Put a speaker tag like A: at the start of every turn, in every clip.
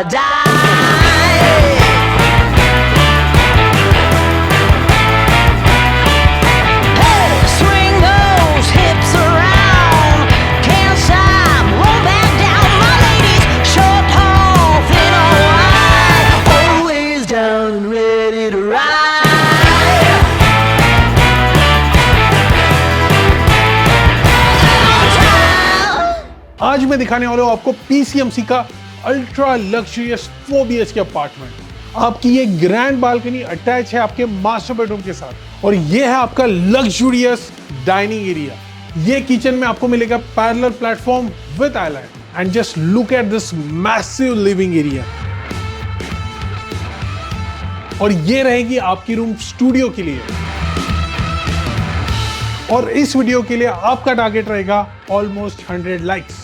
A: die. Hey, swing those hips around. Can't stop, won't back down. My ladies, short, tall, thin or wide, always down and ready to ride.
B: आज मैं दिखाने वाला हूँ आपको PCMC का ultra luxurious 4BHK apartment. आपकी ये grand balcony attach है आपके मास्टर बेडरूम के साथ और ये है आपका लग्जरियस डाइनिंग एरिया। ये किचन में आपको मिलेगा parallel platform with island and just look at this massive living area. और ये रहेगी आपकी रूम स्टूडियो के लिए। और इस वीडियो के लिए आपका टारगेट रहेगा almost 100 likes.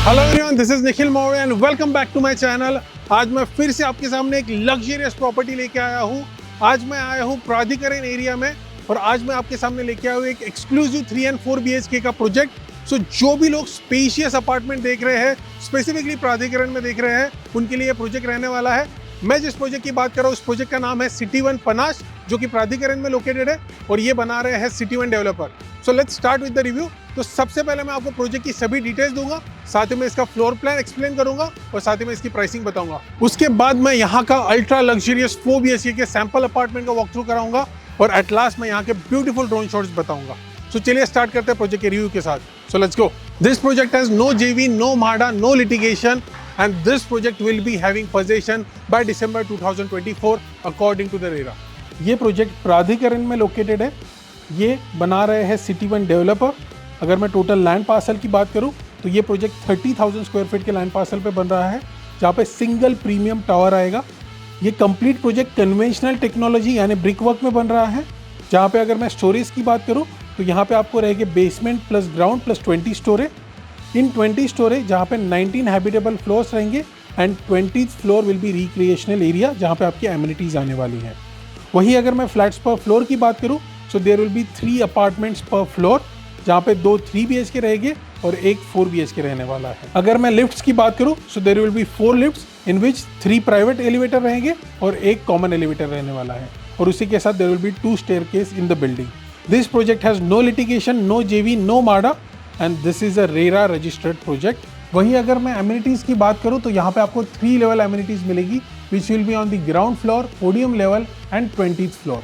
B: Hello everyone, this is Nikhil Maurya and welcome back to my channel. आज मैं फिर से आपके सामने एक लग्जरियस प्रॉपर्टी लेके आया हूँ। आज मैं आया हूँ प्राधिकरण एरिया में और आज मैं आपके सामने लेके आया हूँ एक एक्सक्लूसिव 3 and 4 BHK का प्रोजेक्ट। सो जो भी लोग स्पेशियस अपार्टमेंट देख रहे हैं, स्पेसिफिकली प्राधिकरण में देख रहे हैं, उनके लिए प्रोजेक्ट रहने वाला है। मैं जिस प्रोजेक्ट की बात कर रहा हूँ उस प्रोजेक्ट का नाम है सिटी वन पनाश, जो कि प्राधिकरण में लोकेटेड है और ये बना रहे हैं city one developer. So let's start with the review. तो सबसे पहले मैं आपको प्रोजेक्ट की सभी डिटेल्स दूंगा, साथ ही में इसका फ्लोर प्लान एक्सप्लेन करूंगा और साथ ही में इसकी प्राइसिंग बताऊंगा। उसके बाद मैं यहाँ का अल्ट्रा लग्जरियस 4 BHK के सैंपल अपार्टमेंट का वॉक थ्रू कराऊंगा और एट लास्ट मैं यहाँ के ब्यूटीफुल ड्रोन शॉट्स बताऊंगा। सो चलिए स्टार्ट करते हैं प्रोजेक्ट के रिव्यू के साथ। So let's go. This project has no JV, no MHADA, no litigation and this project will be having possession by December 2024 according to the RERA। ये project प्राधिकरण में लोकेटेड है। ये बना रहे हैं सिटी वन डेवलपर। अगर मैं टोटल लैंड पार्सल की बात करूं तो ये प्रोजेक्ट 30,000 स्क्वायर फीट के लैंड पार्सल पे बन रहा है, जहाँ पे सिंगल प्रीमियम टावर आएगा। ये कंप्लीट प्रोजेक्ट कन्वेंशनल टेक्नोलॉजी यानी ब्रिक वर्क में बन रहा है, जहाँ पे अगर मैं स्टोरेज की बात करूँ तो यहाँ पे आपको रहेगी basement plus ground plus 20 storage. इन 20 स्टोरेज जहाँ पे 19 हैबिटेबल फ्लोर्स रहेंगे and 20th floor will be recreational area, जहाँ पे आपकी एमिनिटीज आने वाली हैं। वही अगर मैं फ्लैट्स पर फ्लोर की बात करूँ so there will be 3 apartments per floor, जहाँ पे 2 3 BHK रहेंगे और एक 4 BHK रहने वाला है। अगर मैं लिफ्ट्स की बात करूँ so there will be 4 lifts in which 3 private elevator रहेंगे और एक कॉमन एलिवेटर रहने वाला है और उसी के साथ there will be 2 staircase in the building. This project has no litigation, no JV, no MHADA and this is a RERA registered project. वहीं अगर मैं एमिनिटीज की बात करूँ तो यहाँ पे आपको 3 लेवल एमिनिटीज मिलेगी विच will be on the ground floor, podium level and 20th floor.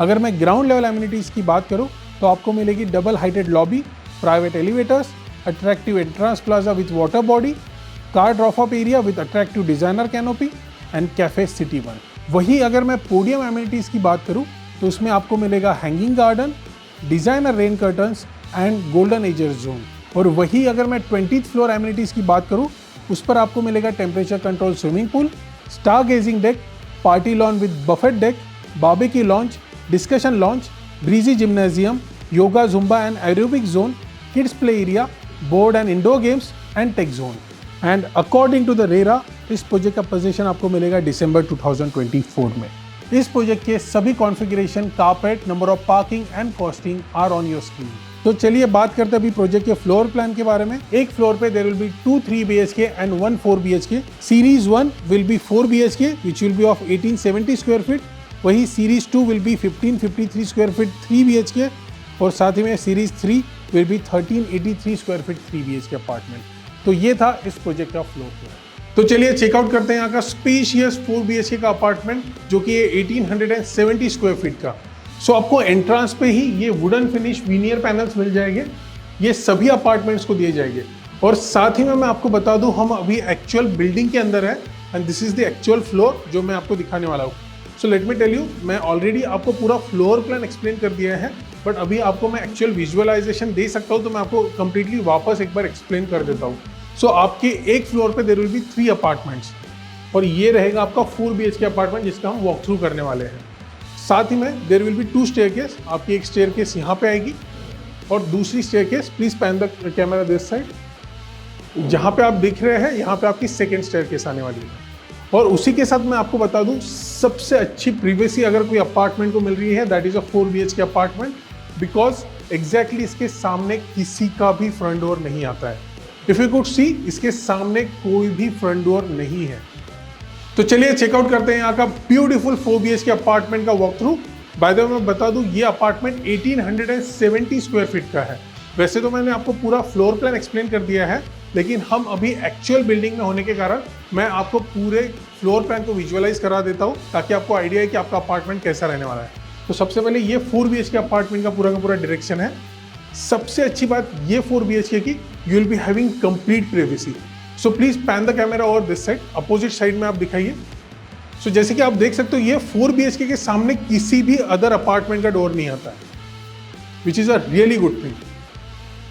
B: अगर मैं ग्राउंड लेवल एमिनिटीज की बात करूँ तो आपको मिलेगी double heighted lobby, private elevators, attractive entrance plaza with water body, car drop up area with attractive designer canopy and cafe city one. वही अगर मैं पोडियम एमिनिटीज की बात करूँ तो उसमें आपको मिलेगा hanging garden, designer rain curtains and golden ager zone. और वही अगर मैं 20th फ्लोर एमिनिटीज की बात करूँ उस पर आपको मिलेगा temperature control swimming pool, star gazing deck, party lawn with buffet deck, barbecue lounge, discussion lounge, breezy gymnasium, yoga, zumba and aerobic zone, kids play area, board and indoor games and tech zone. And according to the RERA इस project का possession आपको मिलेगा दिसंबर 2024 में। इस project के सभी configuration, carpet, number of parking and costing are on your screen. तो चलिए बात करते हैं अभी प्रोजेक्ट के फ्लोर प्लान के बारे में। एक फ्लोर पे there will be 2 3 BHK and 1 4 BHK। Series 1 will be 4 BHK which will be of 1870 square feet. वही series 2 will be 1553 square feet 3 BHK और साथ ही में series 3 will be 1383 square feet 3 BHK apartment. तो ये था इस प्रोजेक्ट का फ्लोर प्लान। तो चलिए चेकआउट करते हैं यहाँ का स्पेशियस 4 BHK का अपार्टमेंट, जो कि 1870 स्क्वायर फीट का। सो आपको एंट्रांस पे ही ये वुडन फिनिश वीनियर पैनल्स मिल जाएंगे। ये सभी अपार्टमेंट्स को दिए जाएंगे और साथ ही में मैं आपको बता दूं हम अभी एक्चुअल बिल्डिंग के अंदर है and this is the actual floor जो मैं आपको दिखाने वाला हूँ। So let me tell you, मैं ऑलरेडी आपको पूरा फ्लोर प्लान एक्सप्लेन कर दिया है, बट अभी आपको मैं एक्चुअल विजुअलाइजेशन दे सकता हूँ, तो मैं आपको कंप्लीटली वापस एक बार एक्सप्लेन कर देता हूँ। सो आपके एक फ्लोर पे देयर विल बी 3 अपार्टमेंट्स और ये रहेगा आपका 4 BHK अपार्टमेंट जिसका हम वॉक थ्रू करने वाले हैं। साथ ही में देयर विल बी 2 स्टेयरकेस। आपकी एक स्टेयरकेस यहाँ पे आएगी और दूसरी staircase, please pan the camera this side, जहाँ पे आप दिख रहे हैं यहाँ पे आपकी सेकेंड स्टेयरकेस आने वाली है। और उसी के साथ मैं आपको बता दूं सबसे अच्छी प्रिवेसी अगर कोई अपार्टमेंट को मिल रही है that is a 4 BHK apartment, because exactly इसके सामने किसी का भी फ्रंट डोर नहीं आता है। इफ यू कुड सी, इसके सामने कोई भी फ्रंट डोर नहीं है। तो चलिए चेकआउट करते हैं यहाँ का ब्यूटीफुल 4 BHK अपार्टमेंट का walk through. By the way मैं बता दूं, ये अपार्टमेंट 1870 स्क्वायर फीट का है। वैसे तो मैंने आपको पूरा फ्लोर प्लान एक्सप्लेन कर दिया है, लेकिन हम अभी एक्चुअल बिल्डिंग में होने के कारण मैं आपको पूरे फ्लोर प्लान को विजुअलाइज करा देता हूँ, ताकि आपको आइडिया है कि आपका अपार्टमेंट कैसा रहने वाला है। तो सबसे पहले ये 4 BHK अपार्टमेंट का पूरा डायरेक्शन है। सबसे अच्छी बात ये 4 BHK की, you will be having complete privacy. So please pan the camera over this side, opposite side में आप दिखाइए। सो जैसे कि आप देख सकते हो, ये 4 BHK के सामने किसी भी अदर अपार्टमेंट का डोर नहीं आता है, which is a really good thing.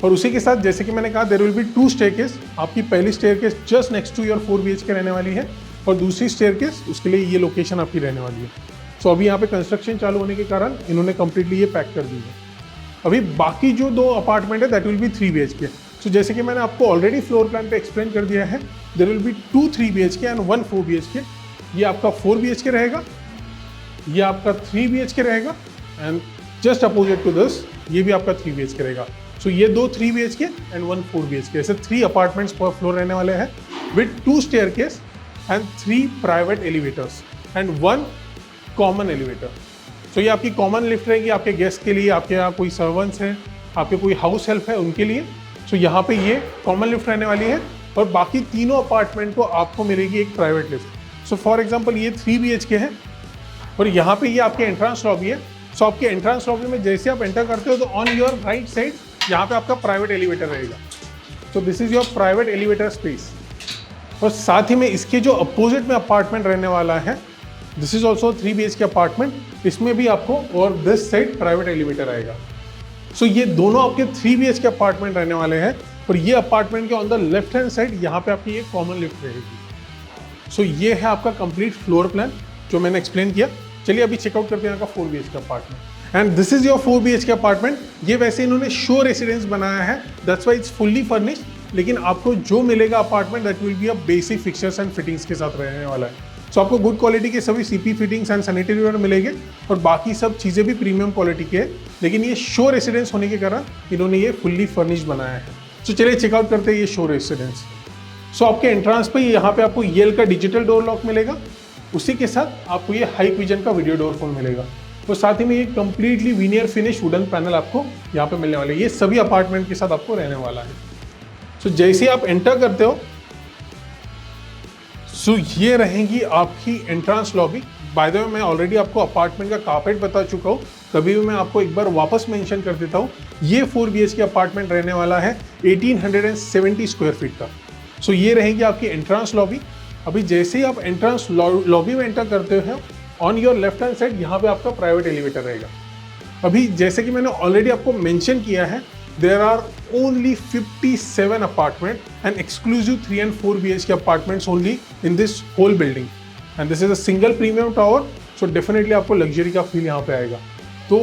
B: और उसी के साथ जैसे कि मैंने कहा, देयर विल बी 2 स्टेयरकेस। आपकी पहली staircase just next to your 4 BHK रहने वाली है, और दूसरी स्टेयरकेस उसके लिए ये लोकेशन आपकी रहने वाली है। सो अभी यहाँ पे कंस्ट्रक्शन चालू होने के कारण इन्होंने कंप्लीटली ये पैक कर दी है। अभी बाकी जो 2 अपार्टमेंट है that will be 3 BHK। So जैसे कि मैंने आपको ऑलरेडी फ्लोर प्लान पे एक्सप्लेन कर दिया है, there will be 2 3 BHK and 1 4 BHK। ये आपका 4 BHK रहेगा, ये आपका 3 BHK रहेगा, and just opposite to this ये भी आपका 3 BHK रहेगा। सो ये 2 3 BHK एंड 1 4 BHK, ऐसे 3 अपार्टमेंट्स पर फ्लोर रहने वाले हैं, with 2 staircase and 3 private elevators and 1 common elevator. So ये आपकी कॉमन लिफ्ट रहेगी आपके गेस्ट के लिए, आपके यहाँ कोई सर्वेंट्स हैं, आपके कोई हाउस हेल्प है उनके लिए। सो यहाँ पे ये कॉमन लिफ्ट रहने वाली है, और बाकी तीनों अपार्टमेंट को आपको मिलेगी एक private lift. So for example ये 3 BHK है, और यहाँ पे ये आपके एंट्रेंस लॉबी है। सो आपके एंट्रेंस लॉबी में जैसे आप एंटर करते हो तो ऑन योर राइट साइड यहाँ पे आपका प्राइवेट एलिवेटर रहेगा। So this is your private elevator space. और साथ ही में इसके जो अपोजिट में अपार्टमेंट रहने वाला है, this is also 3 BHK apartment. इसमें भी आपको और दिस साइड प्राइवेट एलिवेटर आएगा। सो ये दोनों आपके 3 BHK अपार्टमेंट रहने वाले हैं, और ये अपार्टमेंट के on the left hand side यहाँ पे आपकी ये कॉमन लिफ्ट रहेगी। सो ये है आपका कंप्लीट फ्लोर प्लान जो मैंने एक्सप्लेन किया। चलिए अभी चेकआउट करते हैं यहाँ का 4 BHK apartment. And this is your 4 BHK apartment. ये वैसे इन्होंने शो रेसिडेंस बनाया है, that's why it's fully furnished, लेकिन आपको जो मिलेगा apartment that will be a basic fixtures and fittings के साथ रहने वाला है। सो आपको गुड क्वालिटी के सभी CP fittings and sanitary where मिलेंगे, और बाकी सब चीज़ें भी प्रीमियम क्वालिटी के हैं, लेकिन ये शो रेसिडेंस होने के कारण इन्होंने ये फुल्ली फर्निश्ड बनाया है। सो चलिए चेकआउट करते हैं ये शो रेसिडेंस। सो आपके एंट्रांस पे यहाँ पे आपको येल का डिजिटल डोर लॉक मिलेगा, उसी के साथ आपको ये हाई विजन का वीडियो डोर फोन मिलेगा, और साथ ही में ये completely veneer finish wooden panel आपको यहाँ पे मिलने वाले हैं। ये सभी अपार्टमेंट के साथ आपको रहने वाला है। सो जैसे ही आप एंटर करते हो, सो ये रहेंगी आपकी entrance lobby. By the way मैं ऑलरेडी आपको अपार्टमेंट का कारपेट बता चुका हूँ, तभी भी मैं आपको एक बार वापस मेंशन कर देता हूँ। ये 4 BHK अपार्टमेंट रहने वाला है 1870 स्क्वायर फीट का। सो ये रहेगी आपकी एंट्रेंस लॉबी। अभी जैसे ही आप एंट्रेंस लॉबी में एंटर करते हो, on your left hand side यहाँ पे आपका प्राइवेट एलिवेटर रहेगा। अभी जैसे कि मैंने ऑलरेडी आपको मेंशन किया है, there are only 57 apartment and exclusive 3 and 4 BHK apartments only in this whole building, and this is a single premium tower. So definitely आपको लग्जरी का फील यहाँ पे आएगा। तो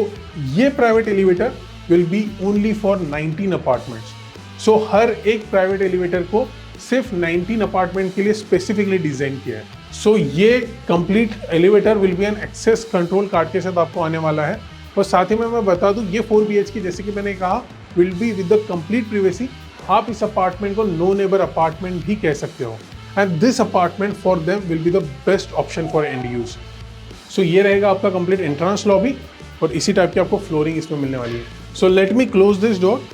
B: ये private elevator will be only for 19 apartments. So हर एक private elevator को सिर्फ 19 अपार्टमेंट के लिए स्पेसिफिकली डिजाइन किया है। सो ये complete elevator will be an access control card के साथ आपको आने वाला है। और साथ ही में मैं बता दूं, ये 4 BHK जैसे कि मैंने कहा will be with the complete privacy. आप इस अपार्टमेंट को नो नेबर अपार्टमेंट भी कह सकते हो, and this apartment for them will be the best option for end use. सो ये रहेगा आपका कंप्लीट एंट्रेंस लॉबी, और इसी टाइप की आपको फ्लोरिंग इसमें मिलने वाली है। So let me close this door.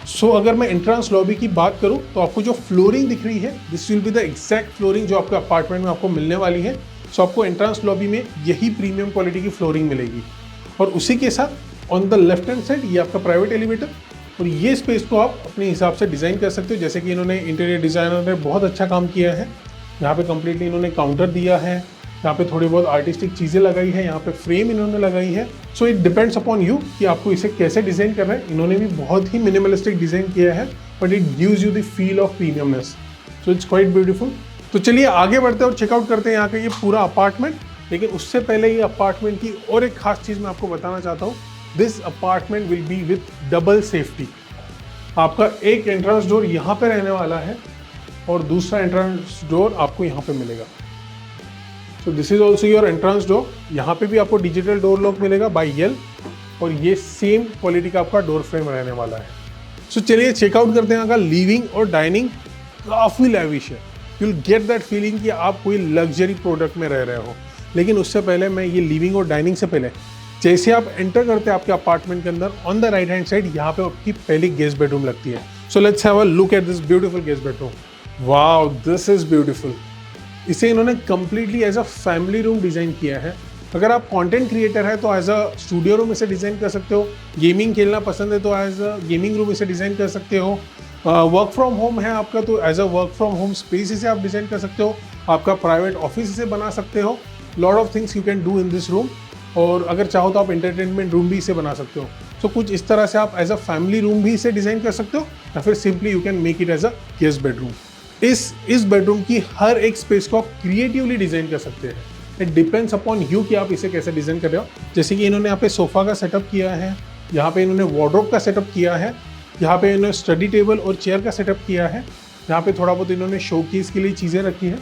B: So अगर मैं एंट्रेंस लॉबी की बात करूं, तो आपको जो फ्लोरिंग दिख रही है, this will be the exact flooring जो आपके अपार्टमेंट में आपको मिलने वाली है। सो आपको एंट्रेंस लॉबी में यही प्रीमियम क्वालिटी की फ्लोरिंग मिलेगी, और उसी के साथ on the left hand side ये आपका प्राइवेट एलिवेटर, और ये स्पेस को आप अपने हिसाब से डिज़ाइन कर सकते हो। जैसे कि इन्होंने इंटीरियर डिज़ाइनर ने बहुत अच्छा काम किया है। यहाँ पे कम्प्लीटली इन्होंने काउंटर दिया है, यहाँ पे थोड़ी बहुत आर्टिस्टिक चीज़ें लगाई है, यहाँ पे फ्रेम इन्होंने लगाई है। So it depends upon you कि आपको इसे कैसे डिज़ाइन करना है। इन्होंने भी बहुत ही मिनिमलिस्टिक डिज़ाइन किया है, but it gives you the feel of premiumness. So it's quite beautiful. तो चलिए आगे बढ़ते हैं और चेकआउट करते हैं यहाँ का ये पूरा अपार्टमेंट। लेकिन उससे पहले ये अपार्टमेंट की और एक खास चीज़ मैं आपको बताना चाहता हूँ। This apartment will be with double safety. आपका एक एंट्रेंस डोर यहाँ पे रहने वाला है, और दूसरा एंट्रेंस डोर आपको यहाँ पे मिलेगा। So this is also your entrance door. यहाँ पे भी आपको डिजिटल डोर लॉक मिलेगा बाय यल, और ये सेम क्वालिटी का आपका डोर फ्रेम रहने वाला है। सो चलिए चेकआउट करते हैं यहाँ का लिविंग और डाइनिंग। काफ़ी लैविश है, you will get that feeling कि आप कोई लग्जरी प्रोडक्ट में रह रहे हो। लेकिन उससे पहले मैं ये लिविंग और डाइनिंग से पहले, जैसे आप एंटर करते हैं आपके अपार्टमेंट के अंदर, on the right hand side यहाँ पे आपकी पहली गेस्ट बेडरूम लगती है। So let's have a look at this beautiful guest bedroom. Wow, this is beautiful. इसे इन्होंने completely as a family room design किया है। अगर आप कंटेंट क्रिएटर है तो एज अ स्टूडियो रूम इसे डिज़ाइन कर सकते हो। गेमिंग खेलना पसंद है तो एज अ गेमिंग रूम इसे डिज़ाइन कर सकते हो। वर्क फ्रॉम होम है आपका तो as a work from home space इसे आप डिज़ाइन कर सकते हो। आपका प्राइवेट ऑफिस इसे बना सकते हो। Lot of things you can do in this room. और अगर चाहो तो आप एंटरटेनमेंट रूम भी इसे बना सकते हो। तो कुछ इस तरह से आप एज अ फैमिली रूम भी इसे डिज़ाइन कर सकते हो, या फिर simply you can make it as a guest bedroom. इस बेडरूम की हर एक स्पेस को आप क्रिएटिवली डिज़ाइन कर सकते हैं। इट डिपेंड्स अपॉन यू कि आप इसे कैसे डिज़ाइन कर रहे हो। जैसे कि इन्होंने यहाँ पे सोफ़ा का सेटअप किया है, यहाँ पे इन्होंने वार्डरोब का सेटअप किया है, यहाँ पे इन्होंने स्टडी टेबल और चेयर का सेटअप किया है, यहाँ पे थोड़ा बहुत इन्होंने शोकेस के लिए चीज़ें रखी है।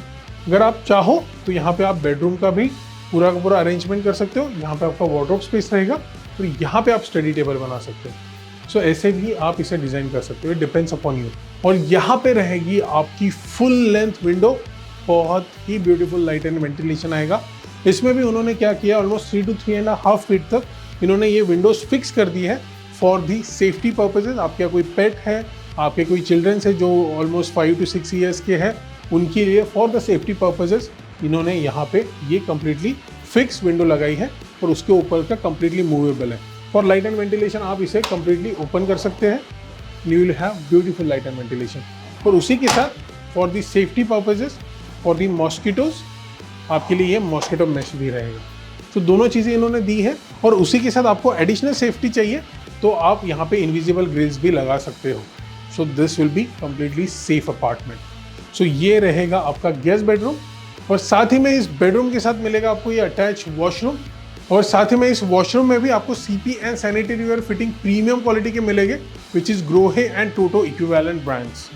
B: अगर आप चाहो तो यहाँ पे आप बेडरूम का भी पूरा का पूरा अरेंजमेंट कर सकते हो। यहाँ पे आपका वार्डरोब स्पेस रहेगा और यहाँ पे आप स्टडी टेबल बना सकते हो। सो ऐसे भी आप इसे डिज़ाइन कर सकते हो, इट डिपेंड्स अपॉन यू। और यहाँ पे रहेगी आपकी फुल लेंथ विंडो, बहुत ही ब्यूटीफुल लाइट एंड वेंटिलेशन आएगा। इसमें भी उन्होंने क्या किया, ऑलमोस्ट 3 to 3.5 फीट तक इन्होंने ये विंडोज फिक्स कर दी है फॉर दी सेफ्टी पर्पजेज। आपका कोई पेट है, आपके कोई चिल्ड्रंस है जो ऑलमोस्ट 5 to 6 ईयर्स के हैं, उनके लिए फॉर द सेफ्टी पर्पजेज इन्होंने यहाँ पे ये कम्प्लीटली फिक्स विंडो लगाई है और उसके ऊपर का कम्प्लीटली मूवेबल है। फॉर लाइट एंड वेंटिलेशन आप इसे कम्प्लीटली ओपन कर सकते हैं, you will have beautiful light and ventilation. और उसी के साथ for the safety purposes, for the mosquitoes, आपके लिए ये मॉस्किटो मेश भी रहेगा। तो दोनों चीज़ें इन्होंने दी है। और उसी के साथ आपको एडिशनल सेफ्टी चाहिए तो आप यहाँ पे इनविजिबल ग्रिल्स भी लगा सकते हो। So this will be completely safe apartment. So ये रहेगा आपका गेस्ट बेडरूम, और साथ ही में इस बेडरूम के साथ मिलेगा आपको ये अटैच वॉशरूम। और साथ ही में इस वॉशरूम में भी आपको CP and sanitary ware fitting premium quality के मिलेंगे, which is Grohe and Toto equivalent brands.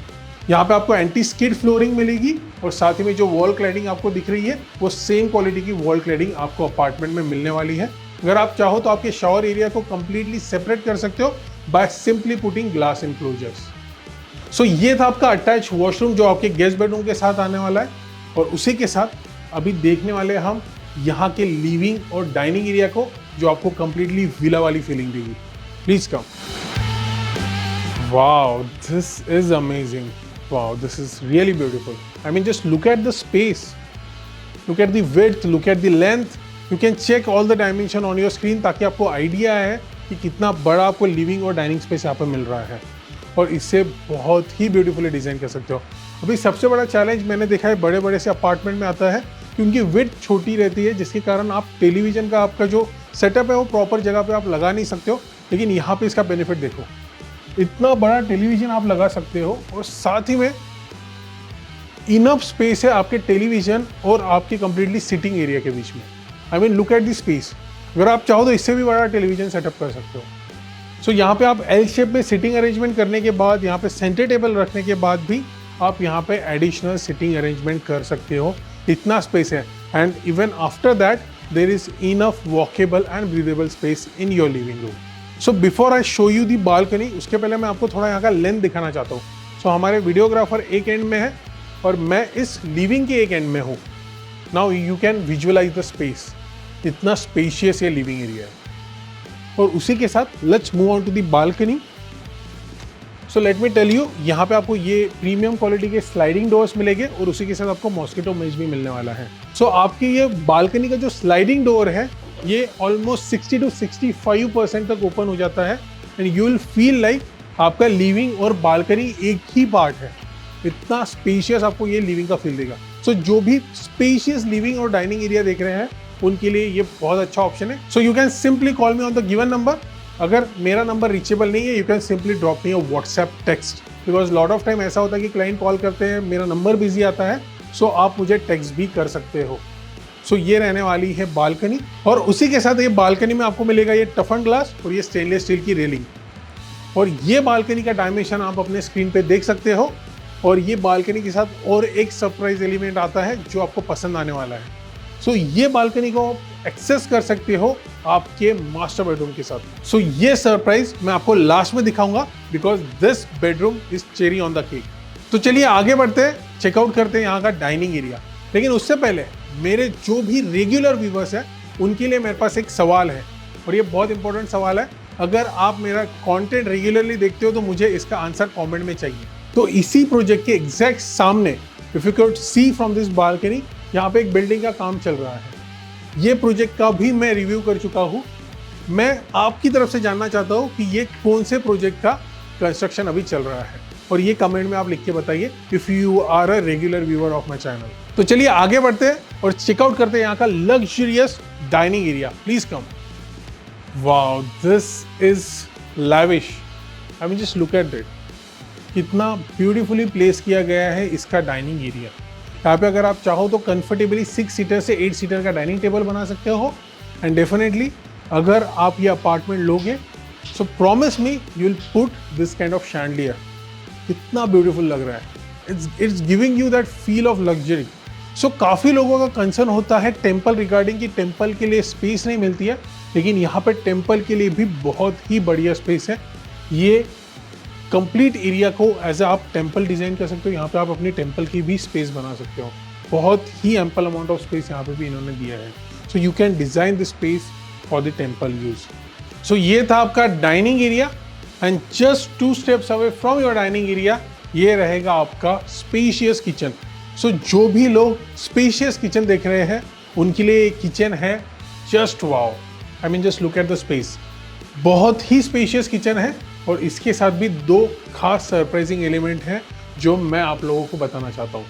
B: यहाँ पे आपको एंटी स्किड फ्लोरिंग मिलेगी, और साथ ही में जो वॉल क्लैडिंग आपको दिख रही है वो सेम क्वालिटी की वॉल क्लैडिंग आपको अपार्टमेंट में मिलने वाली है। अगर आप चाहो तो आपके शावर एरिया को कंप्लीटली सेपरेट कर सकते हो by simply putting glass enclosures. So ये था आपका अटैच वॉशरूम जो आपके गेस्ट बेडरूम के साथ आने वाला है। और उसी के साथ अभी देखने वाले हम यहाँ के लिविंग और डाइनिंग एरिया को, जो आपको कंप्लीटली विला वाली फीलिंग देगी। Please come. Wow, this is amazing. Wow, this is really beautiful. I mean just look at the space, look at the width, look at the length. You can check all the dimension on your screen ताकि आपको idea है कि कितना बड़ा आपको living और dining space यहाँ पर मिल रहा है। और इससे बहुत ही ब्यूटीफुली डिज़ाइन कर सकते हो। अभी सबसे बड़ा चैलेंज मैंने देखा है बड़े बड़े से अपार्टमेंट में आता है कि उनकी विड्थ छोटी रहती है, जिसके कारण आप टेलीविज़न का आपका जो सेटअप है वो प्रॉपर जगह पे आप लगा नहीं सकते हो। लेकिन यहाँ पे इसका बेनिफिट देखो, इतना बड़ा टेलीविज़न आप लगा सकते हो और साथ ही में इनफ स्पेस है आपके टेलीविज़न और आपके कंप्लीटली सिटिंग एरिया के बीच में। I mean look at the space. अगर आप चाहो तो इससे भी बड़ा टेलीविज़न सेटअप कर सकते हो। सो यहाँ पे आप एल शेप में सिटिंग अरेंजमेंट करने के बाद, यहाँ पे सेंटर टेबल रखने के बाद भी आप यहाँ पे एडिशनल सिटिंग अरेंजमेंट कर सकते हो। इतना स्पेस है, and even after that there is enough walkable and breathable space in your living room. So before I show you the balcony, उसके पहले मैं आपको थोड़ा यहाँ का लेंथ दिखाना चाहता हूँ। सो हमारे वीडियोग्राफर एक एंड में है और मैं इस लिविंग के एक एंड में हूँ। Now you can visualize the space, इतना स्पेशियस ये लिविंग एरिया है। और उसी के साथ let's move on to the balcony. So let me tell you, यहाँ पे आपको ये प्रीमियम क्वालिटी के स्लाइडिंग डोर्स मिलेंगे और उसी के साथ आपको मॉस्किटो मेश भी मिलने वाला है। सो आपकी ये बालकनी का जो स्लाइडिंग डोर है ये ऑलमोस्ट 60 to 65% तक ओपन हो जाता है, and you will feel like आपका लिविंग और बालकनी एक ही पार्ट है। इतना स्पेशियस आपको ये लिविंग का फील देगा। सो जो भी स्पेशियस लिविंग और डाइनिंग एरिया देख रहे हैं उनके लिए ये बहुत अच्छा ऑप्शन है। So you can simply call me on the given number. अगर मेरा नंबर रीचेबल नहीं है, you can simply drop me a WhatsApp text, because lot of time ऐसा होता है कि क्लाइंट कॉल करते हैं, मेरा नंबर बिजी आता है, सो आप मुझे टेक्स्ट भी कर सकते हो। सो ये रहने वाली है बालकनी, और उसी के साथ ये बालकनी में आपको मिलेगा ये टफन ग्लास और ये स्टेनलेस स्टील की रेलिंग। और ये बालकनी का डायमेंशन आप अपने स्क्रीन पे देख सकते हो। और ये बालकनी के साथ और एक सरप्राइज एलिमेंट आता है जो आपको पसंद आने वाला है। सो ये बालकनी को आप एक्सेस कर सकते हो आपके मास्टर बेडरूम के साथ। सो ये सरप्राइज मैं आपको लास्ट में दिखाऊंगा because this bedroom is cherry on the cake. तो चलिए आगे बढ़ते हैं, चेकआउट करते हैं यहाँ का डाइनिंग एरिया। लेकिन उससे पहले मेरे जो भी रेगुलर व्यूवर्स हैं उनके लिए मेरे पास एक सवाल है, और ये बहुत इंपॉर्टेंट सवाल है। अगर आप मेरा कंटेंट रेगुलरली देखते हो तो मुझे इसका आंसर कमेंट में चाहिए। तो इसी प्रोजेक्ट के एग्जैक्ट सामने if you can see from this balcony, यहाँ पे एक बिल्डिंग का काम चल रहा है। ये प्रोजेक्ट का भी मैं रिव्यू कर चुका हूँ। मैं आपकी तरफ से जानना चाहता हूँ कि ये कौन से प्रोजेक्ट का कंस्ट्रक्शन अभी चल रहा है, और ये कमेंट में आप लिख के बताइए if you are a regular viewer of my channel. तो चलिए आगे बढ़ते हैं और चेकआउट करते हैं यहाँ का luxurious dining area. Please come. Wow, this is lavish. I mean just look at it. कितना ब्यूटीफुली प्लेस किया गया है इसका डाइनिंग एरिया। यहाँ पे अगर आप चाहो तो कंफर्टेबली 6 सीटर से 8 सीटर का डाइनिंग टेबल बना सकते हो। एंड डेफिनेटली अगर आप ये अपार्टमेंट लोगे so promise me you will put this kind of chandelier. कितना ब्यूटीफुल लग रहा है। It's giving you that feel of luxury. So काफ़ी लोगों का कंसर्न होता है टेम्पल रिगार्डिंग कि टेम्पल के लिए स्पेस नहीं मिलती है, लेकिन यहाँ पे टेम्पल के लिए भी बहुत ही बढ़िया स्पेस है। ये कंप्लीट एरिया को एज आप टेम्पल डिज़ाइन कर सकते हो। यहाँ पे आप अपनी टेम्पल की भी स्पेस बना सकते हो। बहुत ही एम्पल अमाउंट ऑफ स्पेस यहाँ पे भी इन्होंने दिया है। So you can design the space for the temple use. सो ये था आपका dining area, and just 2 steps away from your dining area ये रहेगा आपका स्पेशियस किचन। सो जो भी लोग स्पेशियस किचन देख रहे हैं उनके लिए किचन है just wow. I mean just look at the space. बहुत ही स्पेशियस किचन है, और इसके साथ भी 2 खास सरप्राइजिंग एलिमेंट हैं जो मैं आप लोगों को बताना चाहता हूँ।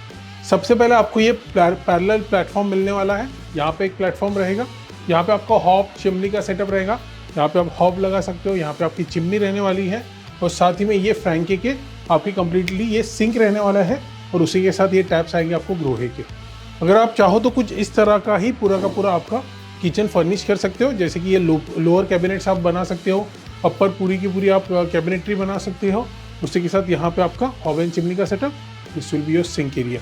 B: सबसे पहले आपको ये पैरेलल प्लेटफॉर्म मिलने वाला है। यहाँ पे एक प्लेटफॉर्म रहेगा, यहाँ पे आपका हॉब चिमनी का सेटअप रहेगा। यहाँ पे आप हॉब लगा सकते हो, यहाँ पे आपकी चिमनी रहने वाली है, और साथ ही में ये फ्रैंके के आपकी कंप्लीटली ये सिंक रहने वाला है, और उसी के साथ ये टैप्स आएंगे आपको ग्रोहे के। अगर आप चाहो तो कुछ इस तरह का ही पूरा का पूरा आपका किचन फर्निश कर सकते हो, जैसे कि ये लोअर कैबिनेट्स आप बना सकते हो, अपर पूरी की पूरी आप कैबिनेटरी बना सकते हो। उसी के साथ यहाँ पे आपका हॉब एंड चिमनी का setup, this will be your sink area.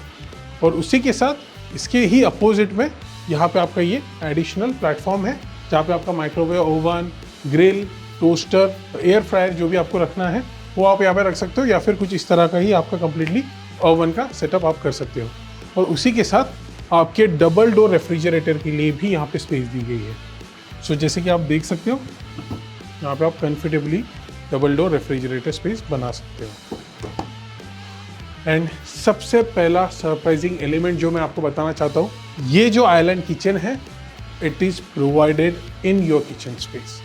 B: और उसी के साथ इसके ही अपोजिट में यहाँ पे आपका ये एडिशनल प्लेटफॉर्म है, जहाँ पे आपका microwave oven, grill, toaster, air fryer जो भी आपको रखना है वो आप यहाँ पे रख सकते हो, या फिर कुछ इस तरह का ही आपका कम्प्लीटली ओवन का सेटअप आप कर सकते हो। और उसी के साथ आपके डबल डोर रेफ्रिजरेटर के लिए भी यहाँ पे स्पेस दी गई है। सो जैसे कि आप देख सकते हो यहाँ पे आप comfortably double door refrigerator space बना सकते हो। एंड सबसे पहला सरप्राइजिंग एलिमेंट जो मैं आपको बताना चाहता हूँ, ये जो आइलैंड किचन है it is provided in your kitchen space.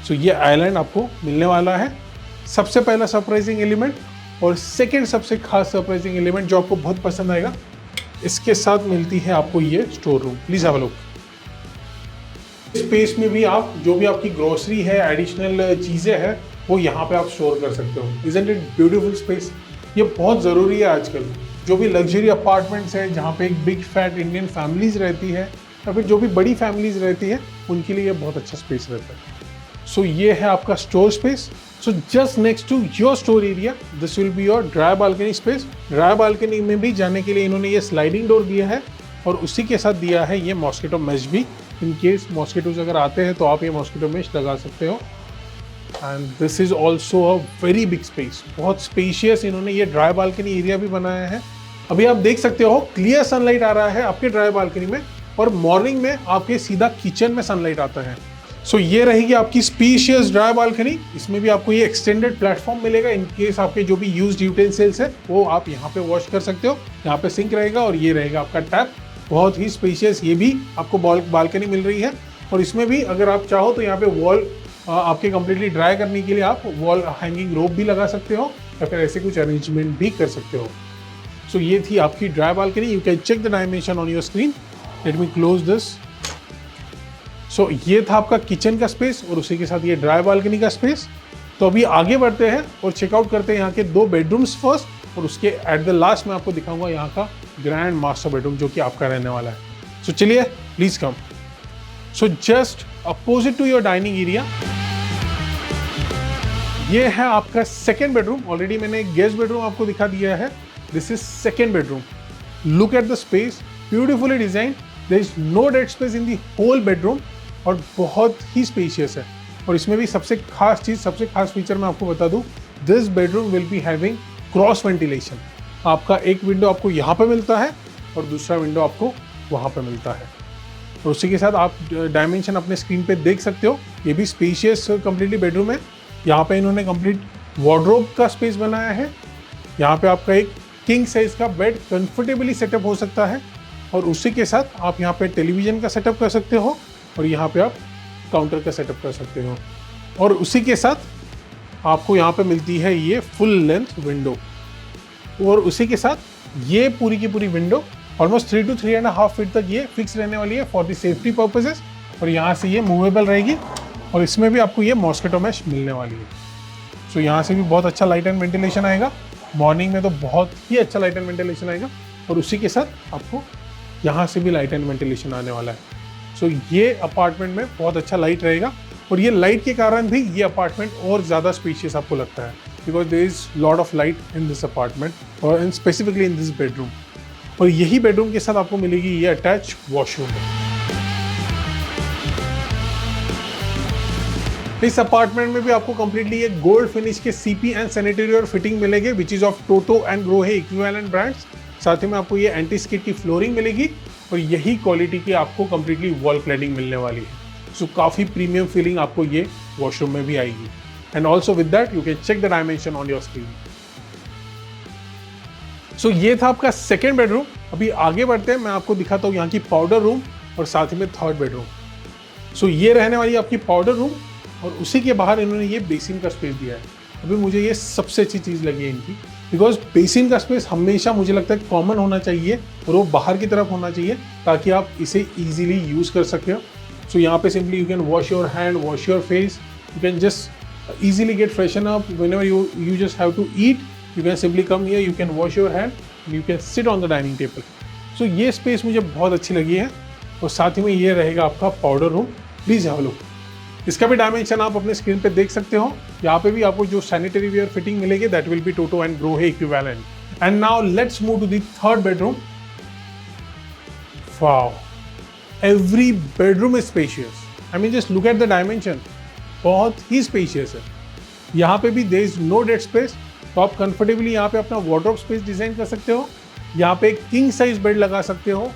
B: So ये आइलैंड आपको मिलने वाला है, सबसे पहला सरप्राइजिंग एलिमेंट। और सेकेंड सबसे खास सरप्राइजिंग एलिमेंट जो आपको बहुत पसंद आएगा, इसके साथ मिलती है आपको ये store room. Please have a look. Space में भी आप जो भी आपकी ग्रोसरी है, एडिशनल चीज़ें हैं, वो यहाँ पे आप स्टोर कर सकते हो। Isn't it beautiful space. ये बहुत ज़रूरी है आजकल। जो भी लग्जरी अपार्टमेंट्स हैं जहाँ पे एक बिग फैट इंडियन फैमिलीज रहती है, या फिर जो भी बड़ी फैमिलीज रहती है, उनके लिए ये बहुत अच्छा स्पेस रहता है। सो ये है आपका store space. So just next to your store area this will be your dry balcony space. Dry balcony में भी जाने के लिए इन्होंने ये स्लाइडिंग डोर दिया है, और उसी के साथ दिया है ये मॉस्किटो मेश भी। इन केस मॉस्किटोज अगर आते हैं तो आप ये मॉस्किटो मेश लगा सकते हो। And this is also a very big space. बहुत स्पेशियस इन्होंने ये ड्राई बालकनी एरिया भी बनाया है। अभी आप देख सकते हो क्लियर सनलाइट आ रहा है आपके ड्राई बालकनी में, और मॉर्निंग में आपके सीधा किचन में सनलाइट आता है। सो ये रहेगी आपकी स्पेशियस ड्राई बालकनी। इसमें भी आपको ये एक्सटेंडेड प्लेटफॉर्म मिलेगा। इन केस आपके जो भी यूज्ड यूटेंसिल्स है वो आप यहाँ पे वॉश कर सकते हो। यहाँ पे सिंक रहेगा, और ये रहेगा आपका टैप। बहुत ही स्पेशियस ये भी आपको बालकनी मिल रही है। और इसमें भी अगर आप चाहो तो यहाँ पे वॉल आपके कंप्लीटली ड्राई करने के लिए आप वॉल हैंगिंग रोप भी लगा सकते हो, या फिर ऐसे कुछ अरेंजमेंट भी कर सकते हो। सो ये थी आपकी dry balcony. You can check the dimension on your screen. Let me close this. So ये था आपका किचन का स्पेस, और उसी के साथ ये ड्राई बालकनी का स्पेस। तो अभी आगे बढ़ते हैं और चेकआउट करते हैं यहाँ के 2 बेडरूम्स फर्स्ट, और उसके एट द लास्ट में आपको दिखाऊंगा यहाँ का ग्रैंड मास्टर बेडरूम जो कि आपका रहने वाला है। सो चलिए please come. So just opposite to your dining area ये है आपका सेकेंड बेडरूम। ऑलरेडी मैंने एक गेस्ट बेडरूम आपको दिखा दिया है। This is second bedroom. Look at the space, beautifully design. There is no dead space in the whole bedroom और बहुत ही स्पेशियस है। और इसमें भी सबसे खास फीचर मैं आपको बता दूं, this bedroom will be having cross ventilation. आपका एक विंडो आपको यहाँ पे मिलता है और दूसरा विंडो आपको वहाँ पे मिलता है। और उसी के साथ आप डायमेंशन अपने स्क्रीन पे देख सकते हो। ये भी स्पेशियस कम्प्लीटली बेडरूम है। यहाँ पे इन्होंने कंप्लीट वार्डरोब का स्पेस बनाया है। यहाँ पे आपका एक किंग साइज का बेड कंफर्टेबली सेटअप हो सकता है और उसी के साथ आप यहाँ पे टेलीविज़न का सेटअप कर सकते हो और यहाँ पे आप काउंटर का सेटअप कर सकते हो। और उसी के साथ आपको यहाँ पे मिलती है ये फुल लेंथ विंडो और उसी के साथ ये पूरी की पूरी विंडो ऑलमोस्ट 3 to 3.5 फीट तक ये फिक्स रहने वाली है फॉर द सेफ्टी पर्पसेस। और यहाँ से ये मूवेबल रहेगी और इसमें भी आपको ये मॉस्किटो मैश मिलने वाली है। सो यहाँ से भी बहुत अच्छा लाइट एंड वेंटिलेशन आएगा। मॉर्निंग में तो बहुत ही अच्छा लाइट एंड वेंटिलेशन आएगा और उसी के साथ आपको यहाँ से भी लाइट एंड वेंटिलेशन आने वाला है। सो ये अपार्टमेंट में बहुत अच्छा लाइट रहेगा और ये लाइट के कारण भी ये अपार्टमेंट और ज़्यादा स्पेशियस आपको लगता है, because there is lot of light in this apartment और in specifically in this bedroom. और यही बेडरूम के साथ आपको मिलेगी ये अटैच वॉशरूम। इस अपार्टमेंट में भी आपको कंप्लीटली ये गोल्ड फिनिश के सीपी एंड सैनिटरी और फिटिंग मिलेंगे विच is of Toto and Grohe equivalent brands. साथ ही में आपको ये एंटी स्किड की फ्लोरिंग मिलेगी और यही क्वालिटी की आपको कंप्लीटली वॉल क्लैडिंग मिलने वाली है। सो काफ़ी प्रीमियम फीलिंग आपको ये वॉशरूम में भी आएगी। And also with that you can check the dimension on your screen. So ये था आपका सेकेंड बेडरूम। अभी आगे बढ़ते हैं, मैं आपको दिखाता हूँ यहाँ की पाउडर रूम और साथ ही में थर्ड बेडरूम। सो ये रहने वाली आपकी पाउडर रूम और उसी के बाहर इन्होंने ये बेसिन का स्पेस दिया है। अभी मुझे ये सबसे अच्छी चीज़ लगी है इनकी, बिकॉज बेसिन का स्पेस हमेशा मुझे लगता है कॉमन होना चाहिए और वो बाहर की तरफ होना चाहिए ताकि आप इसे ईजिली यूज़ कर सके हो। सो यहाँ पे simply you can wash your hand, wash your face, you can just easily get freshen up whenever you just have to eat. You can simply come here, you can wash your hand, and you can sit on the dining table. So ये space मुझे बहुत अच्छी लगी है और साथ ही में ये रहेगा आपका powder room. Please have a look. इसका भी डायमेंशन आप अपने स्क्रीन पे देख सकते हो। यहाँ पे भी आपको जो सैनिटरी वेयर फिटिंग मिलेगी that will be Toto and Grohe equivalent. And now let's move to the third bedroom. Wow, every bedroom is spacious. I mean just look at the dimension, बहुत ही स्पेशियस है। यहाँ पे भी there is no dead space, तो आप comfortably यहाँ पे अपना वार्डरोब स्पेस डिजाइन कर सकते हो। यहाँ पे एक किंग साइज बेड लगा सकते हो।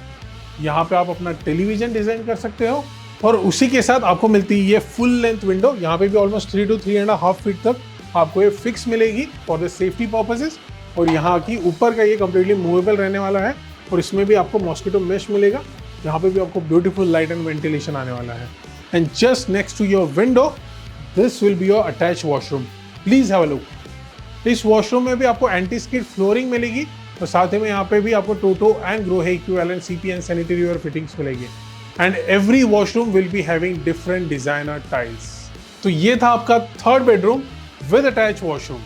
B: यहाँ पे आप अपना टेलीविजन डिजाइन कर सकते हो और उसी के साथ आपको मिलती है ये फुल लेंथ विंडो। यहाँ पे भी ऑलमोस्ट 3 to 3.5 फीट तक आपको ये फिक्स मिलेगी फॉर द सेफ्टी पर्पसेस। और यहाँ की ऊपर का ये कम्प्लीटली मूवेबल रहने वाला है और इसमें भी आपको मॉस्किटो मेश मिलेगा। यहाँ पे भी आपको ब्यूटीफुल लाइट एंड वेंटिलेशन आने वाला है। And just next to your window this will be your attach washroom. Please have a look. इस वॉशरूम में भी आपको एंटी स्किड फ्लोरिंग मिलेगी और साथ ही में यहाँ पे भी आपको Toto and Grohe equivalent CP and sanitary ware fittings मिलेगी। And every washroom will be having different designer tiles. तो ये था आपका third bedroom with attach washroom.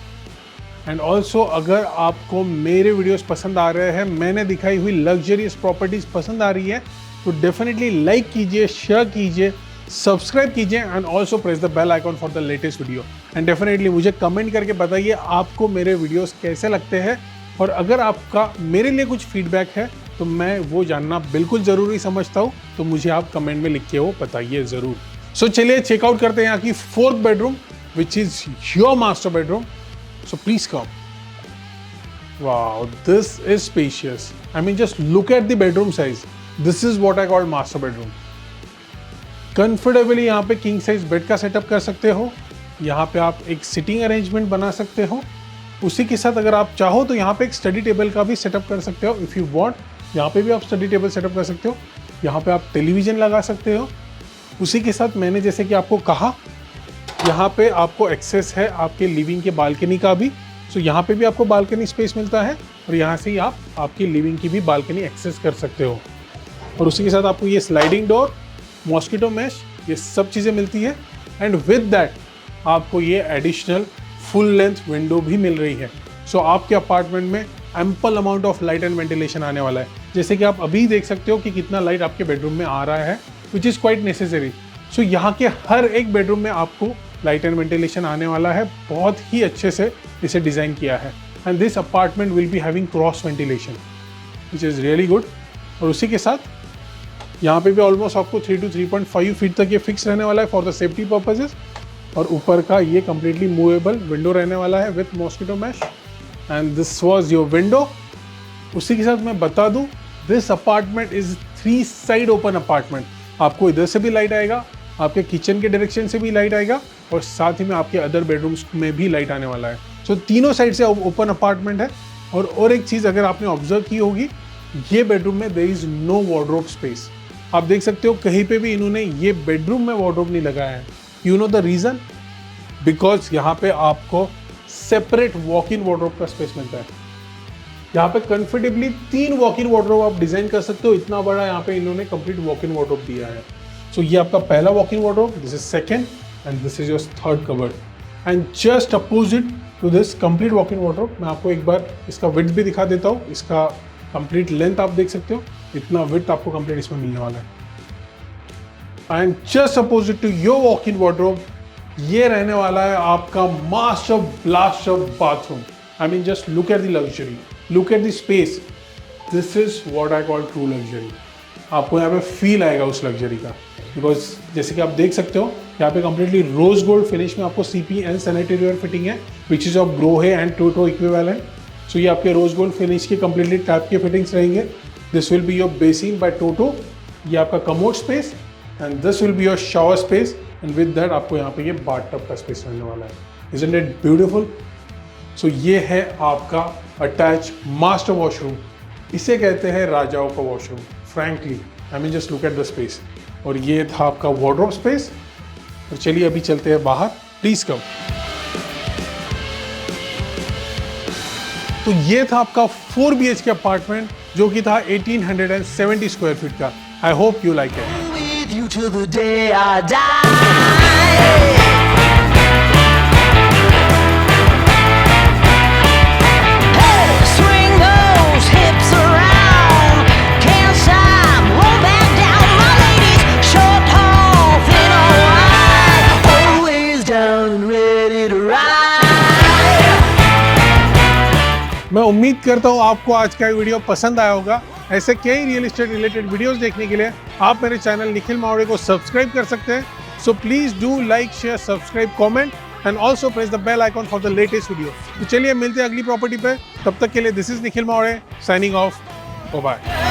B: And also अगर आपको मेरे वीडियोस पसंद आ रहे हैं, मैंने दिखाई हुई लग्जरियस प्रॉपर्टीज पसंद आ रही है, तो डेफिनेटली लाइक कीजिए, शेयर कीजिए, सब्सक्राइब कीजिए and also press the bell icon for the latest video. And definitely मुझे कमेंट करके बताइए आपको मेरे वीडियोस कैसे लगते हैं और अगर आपका मेरे लिए कुछ फीडबैक है तो मैं वो जानना बिल्कुल ज़रूरी समझता हूँ, तो मुझे आप कमेंट में लिख के वो बताइए ज़रूर। सो चलिए चेकआउट करते हैं यहाँ की fourth bedroom which is your master bedroom. So please come. Wow, this is spacious. I mean, just look at the bedroom size. This is what I call master bedroom. Comfortably यहाँ पे king size bed का setup कर सकते हो। यहाँ पे आप एक सिटिंग अरेंजमेंट बना सकते हो। उसी के साथ अगर आप चाहो तो यहाँ पे एक स्टडी टेबल का भी सेटअप कर सकते हो इफ़ यू वांट। यहाँ पे भी आप स्टडी टेबल सेटअप कर सकते हो। यहाँ पे आप टेलीविज़न लगा सकते हो। उसी के साथ मैंने जैसे कि आपको कहा, यहाँ पे आपको एक्सेस है आपके लिविंग के बालकनी का भी। सो यहाँ पे भी आपको बालकनी स्पेस मिलता है और यहाँ से ही आप आपकी लिविंग की भी बालकनी एक्सेस कर सकते हो। और उसी के साथ आपको ये स्लाइडिंग डोर, मॉस्किटो मैश, ये सब चीज़ें मिलती है। एंड विद दैट आपको ये एडिशनल फुल लेंथ विंडो भी मिल रही है। सो आपके अपार्टमेंट में ample amount of light and ventilation आने वाला है। जैसे कि आप अभी देख सकते हो कि कितना लाइट आपके बेडरूम में आ रहा है, विच इज़ क्वाइट नेसेसरी। सो यहाँ के हर एक बेडरूम में आपको लाइट एंड वेंटिलेशन आने वाला है। बहुत ही अच्छे से इसे डिज़ाइन किया है। And this apartment will be having cross ventilation which is really good. और उसी के साथ यहाँ पे भी ऑलमोस्ट आपको 3 to 3.5 फीट तक ये फिक्स रहने वाला है फॉर द सेफ्टी पर्पजेस। और ऊपर का ये कम्प्लीटली मूवेबल विंडो रहने वाला है with mosquito mesh. And this was your window. उसी के साथ मैं बता दूं, this apartment is 3 side open apartment. आपको इधर से भी लाइट आएगा, आपके किचन के डायरेक्शन से भी लाइट आएगा, और साथ ही में आपके अदर बेडरूम्स में भी लाइट आने वाला है। सो तीनों साइड से ओपन अपार्टमेंट है। और एक चीज़ अगर आपने ऑब्जर्व की होगी, ये बेडरूम में there is no wardrobe space. आप देख सकते हो कहीं पे भी इन्होंने ये बेडरूम में वार्डरोब नहीं लगाया है। You know the reason? Because यहाँ पे आपको सेपरेट वॉक इन वार्डरोब का स्पेस मिलता है। यहाँ पे कंफर्टेबली 3 वॉक इन वार्डरोब आप डिजाइन कर सकते हो। इतना बड़ा यहाँ पे इन्होंने कंप्लीट वॉक इन वार्डरोब दिया है। सो ये आपका पहला walk in wardrobe, this is second, and this is your third cupboard. And just opposite to this complete walk in wardrobe, मैं आपको एक बार इसका विड्थ भी दिखा देता हूँ। इसका कंप्लीट लेंथ आप देख सकते हो, इतना विड्थ आपको कंप्लीट इसमें मिलने वाला है। And just opposite to your walk in wardrobe, ये रहने वाला है आपका master blaster bathroom. I mean just look at the luxury, look at the space. This is what I call true luxury. आपको यहाँ पे फील आएगा उस लग्जरी का, बिकॉज जैसे कि आप देख सकते हो यहाँ पे कंप्लीटली रोज गोल्ड फिनिश में आपको CPN सैनिटरी वेयर फिटिंग है, which is of Grohe and Toto equivalent. So ये आपके रोज गोल्ड फिनिश के कंप्लीटली टैप के फिटिंग्स रहेंगे। This will be your basin by Toto. ये आपका commode space, and this will be your shower space, and with that आपको यहाँ पे ये बाथटब का स्पेस रहने वाला है। Isn't it beautiful? सो ये है आपका अटैच मास्टर वॉशरूम। इसे कहते हैं राजाओं का washroom. Frankly I mean just look at the space. और ये था आपका वार्डरोब स्पेस। और चलिए अभी चलते हैं बाहर, प्लीज कम। तो ये था आपका 4 BHK अपार्टमेंट, जो कि था 1870 स्क्वायर फीट का। I hope you like it.
A: With you till the day I die. Hey, swing those hips around. Can't stop, roll back down. My ladies, short, tall, thin or wide, always down and ready to ride.
B: मैं उम्मीद करता हूँ आपको आज का video पसंद आया होगा। ऐसे कई रियल एस्टेट रिलेटेड वीडियोस देखने के लिए आप मेरे चैनल निखिल मावड़े को सब्सक्राइब कर सकते हैं। So please do like, share, subscribe, comment and also press the bell icon for the latest video. तो चलिए मिलते हैं अगली प्रॉपर्टी पे। तब तक के लिए this is Nikhil Mawde signing off. Bye.